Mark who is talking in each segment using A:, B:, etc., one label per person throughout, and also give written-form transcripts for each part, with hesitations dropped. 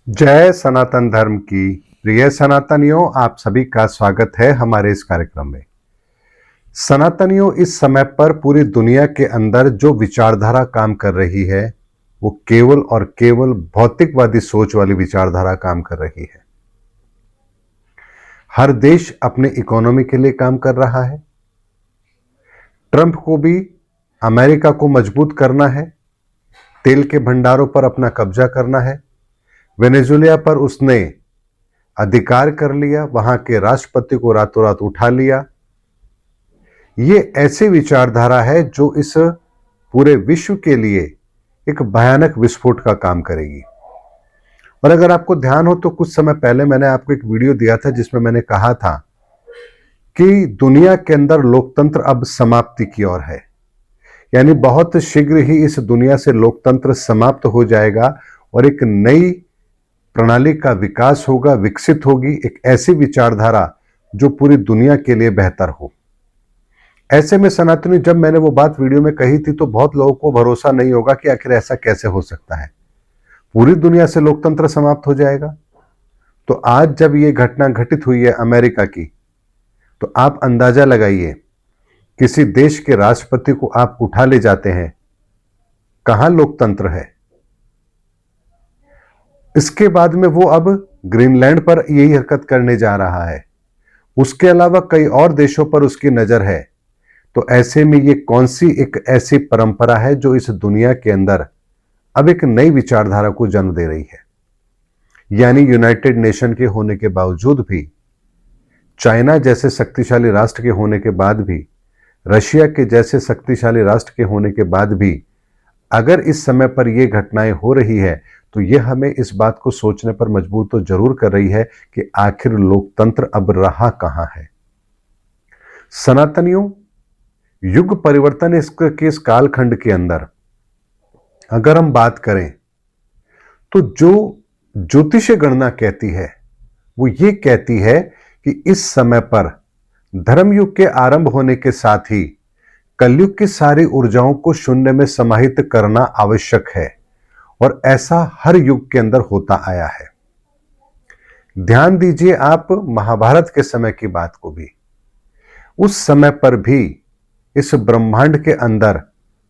A: जय सनातन धर्म की प्रिय सनातनियों, आप सभी का स्वागत है हमारे इस कार्यक्रम में। सनातनियों, इस समय पर पूरी दुनिया के अंदर जो विचारधारा काम कर रही है वो केवल और केवल भौतिकवादी सोच वाली विचारधारा काम कर रही है। हर देश अपने इकोनॉमी के लिए काम कर रहा है। ट्रंप को भी अमेरिका को मजबूत करना है, तेल के भंडारों पर अपना कब्जा करना है। वेनेजुएला पर उसने अधिकार कर लिया, वहां के राष्ट्रपति को रातों रात उठा लिया। ये ऐसी विचारधारा है जो इस पूरे विश्व के लिए एक भयानक विस्फोट का काम करेगी। और अगर आपको ध्यान हो तो कुछ समय पहले मैंने आपको एक वीडियो दिया था जिसमें मैंने कहा था कि दुनिया के अंदर लोकतंत्र अब समाप्ति की ओर है, यानी बहुत शीघ्र ही इस दुनिया से लोकतंत्र समाप्त हो जाएगा और एक नई प्रणाली का विकास होगा, विकसित होगी, एक ऐसी विचारधारा जो पूरी दुनिया के लिए बेहतर हो। ऐसे में सनातनी, जब मैंने वो बात वीडियो में कही थी तो बहुत लोगों को भरोसा नहीं होगा कि आखिर ऐसा कैसे हो सकता है, पूरी दुनिया से लोकतंत्र समाप्त हो जाएगा। तो आज जब ये घटना घटित हुई है अमेरिका की, तो आप अंदाजा लगाइए, किसी देश के राष्ट्रपति को आप उठा ले जाते हैं, कहां लोकतंत्र है। इसके बाद में वो अब ग्रीनलैंड पर यही हरकत करने जा रहा है, उसके अलावा कई और देशों पर उसकी नजर है। तो ऐसे में ये कौन सी एक ऐसी परंपरा है जो इस दुनिया के अंदर अब एक नई विचारधारा को जन्म दे रही है। यानी यूनाइटेड नेशन के होने के बावजूद भी, चाइना जैसे शक्तिशाली राष्ट्र के होने के बाद भी, रशिया के जैसे शक्तिशाली राष्ट्र के होने के बाद भी अगर इस समय पर यह घटनाएं हो रही है तो यह हमें इस बात को सोचने पर मजबूर तो जरूर कर रही है कि आखिर लोकतंत्र अब रहा कहां है। सनातनियों, युग परिवर्तन इस कालखंड के अंदर अगर हम बात करें तो जो ज्योतिष गणना कहती है वो ये कहती है कि इस समय पर धर्मयुग के आरंभ होने के साथ ही कलयुग की सारी ऊर्जाओं को शून्य में समाहित करना आवश्यक है, और ऐसा हर युग के अंदर होता आया है। ध्यान दीजिए आप महाभारत के समय की बात को भी, उस समय पर भी इस ब्रह्मांड के अंदर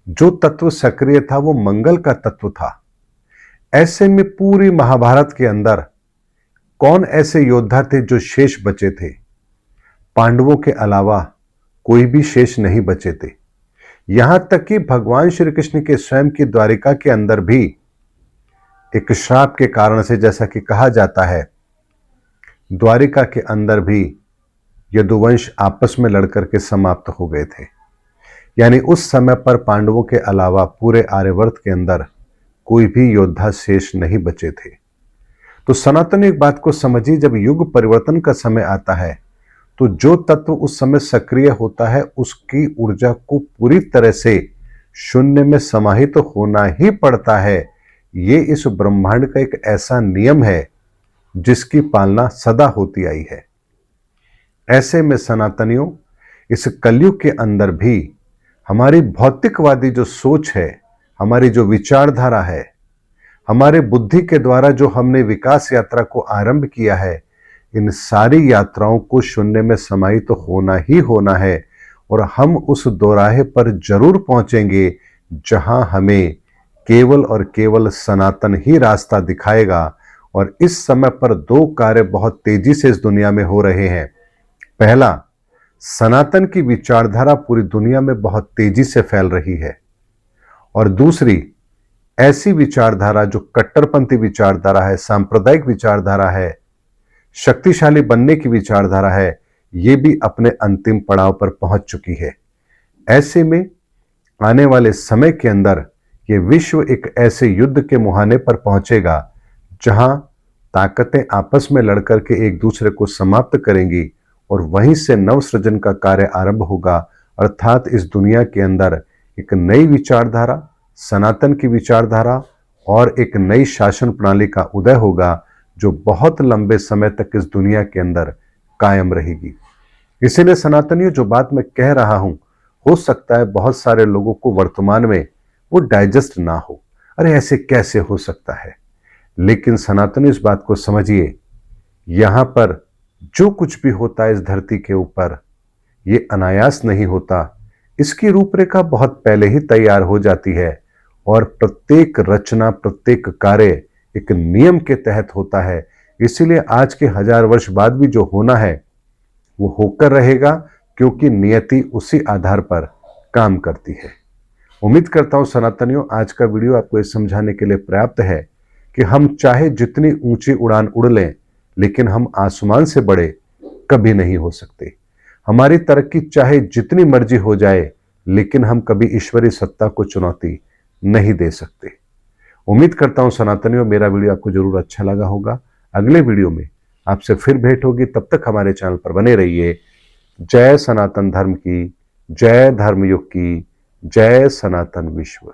A: जो तत्व सक्रिय था वो मंगल का तत्व था। ऐसे में पूरी महाभारत के अंदर कौन ऐसे योद्धा थे जो शेष बचे थे? पांडवों के अलावा कोई भी शेष नहीं बचे थे। यहां तक कि भगवान श्री कृष्ण के स्वयं की द्वारिका के अंदर भी एक श्राप के कारण से, जैसा कि कहा जाता है, द्वारिका के अंदर भी यदुवंश आपस में लड़कर के समाप्त हो गए थे। यानी उस समय पर पांडवों के अलावा पूरे आर्यवर्त के अंदर कोई भी योद्धा शेष नहीं बचे थे। तो सनातन एक बात को समझिए, जब युग परिवर्तन का समय आता है तो जो तत्व उस समय सक्रिय होता है उसकी ऊर्जा को पूरी तरह से शून्य में समाहित तो होना ही पड़ता है। ये इस ब्रह्मांड का एक ऐसा नियम है जिसकी पालना सदा होती आई है। ऐसे में सनातनियों, इस कलयुग के अंदर भी हमारी भौतिकवादी जो सोच है, हमारी जो विचारधारा है, हमारे बुद्धि के द्वारा जो हमने विकास यात्रा को आरंभ किया है, इन सारी यात्राओं को शून्य में समाहित तो होना ही होना है। और हम उस दोराहे पर जरूर पहुंचेंगे जहां हमें केवल और केवल सनातन ही रास्ता दिखाएगा। और इस समय पर दो कार्य बहुत तेजी से इस दुनिया में हो रहे हैं। पहला, सनातन की विचारधारा पूरी दुनिया में बहुत तेजी से फैल रही है, और दूसरी, ऐसी विचारधारा जो कट्टरपंथी विचारधारा है, सांप्रदायिक विचारधारा है, शक्तिशाली बनने की विचारधारा है, ये भी अपने अंतिम पड़ाव पर पहुंच चुकी है। ऐसे में आने वाले समय के अंदर ये विश्व एक ऐसे युद्ध के मुहाने पर पहुंचेगा जहां ताकतें आपस में लड़कर के एक दूसरे को समाप्त करेंगी, और वहीं से नवसृजन का कार्य आरंभ होगा। अर्थात इस दुनिया के अंदर एक नई विचारधारा, सनातन की विचारधारा, और एक नई शासन प्रणाली का उदय होगा जो बहुत लंबे समय तक इस दुनिया के अंदर कायम रहेगी। इसीलिए सनातनियों, जो बात मैं कह रहा हूं, हो सकता है बहुत सारे लोगों को वर्तमान में वो डाइजेस्ट ना हो, अरे ऐसे कैसे हो सकता है, लेकिन सनातनियों इस बात को समझिए, यहां पर जो कुछ भी होता है इस धरती के ऊपर, ये अनायास नहीं होता। इसकी रूपरेखा बहुत पहले ही तैयार हो जाती है और प्रत्येक रचना, प्रत्येक कार्य एक नियम के तहत होता है। इसीलिए आज के 1000 वर्ष बाद भी जो होना है वो होकर रहेगा, क्योंकि नियति उसी आधार पर काम करती है। उम्मीद करता हूं सनातनियों, आज का वीडियो आपको ये समझाने के लिए पर्याप्त है कि हम चाहे जितनी ऊंची उड़ान उड़ लें, लेकिन हम आसमान से बड़े कभी नहीं हो सकते। हमारी तरक्की चाहे जितनी मर्जी हो जाए, लेकिन हम कभी ईश्वरीय सत्ता को चुनौती नहीं दे सकते। उम्मीद करता हूं सनातनियों, मेरा वीडियो आपको जरूर अच्छा लगा होगा। अगले वीडियो में आपसे फिर भेंट होगी, तब तक हमारे चैनल पर बने रहिए। जय सनातन धर्म की, जय धर्मयुग की, जय सनातन विश्व।